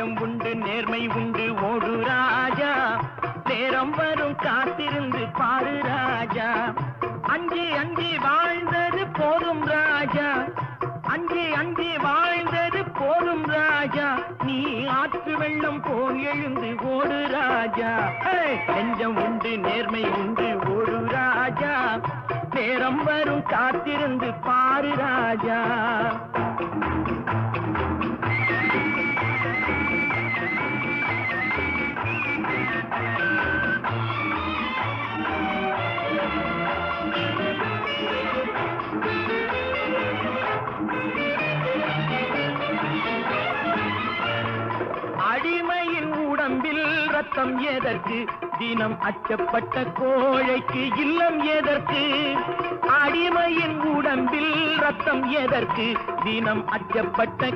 நெஞ்சம் உண்டு நேர்மை உண்டு ஓடு ராஜா நேரம் வரும் காத்திருந்து பாரு ராஜா அஞ்சி அஞ்சி வாழ்ந்தது போதும் ராஜா அஞ்சி அஞ்சி வாழ்ந்தது போதும் ராஜா நீ ஆற்று வெள்ளம் போல் எழுந்து ஓடு ராஜா நெஞ்சம் உண்டு நேர்மை உண்டு ஓடு ராஜா நேரம் வரும் காத்திருந்து பாரு ராஜா அடிமையின் உடம்பில் ரத்தம் எதற்கு தினம் அச்சப்பட்ட கோழைக்கு இல்லம் எதற்கு அடிமையின் உடம்பில் ரத்தம் எதற்கு தினம் அச்சப்பட்ட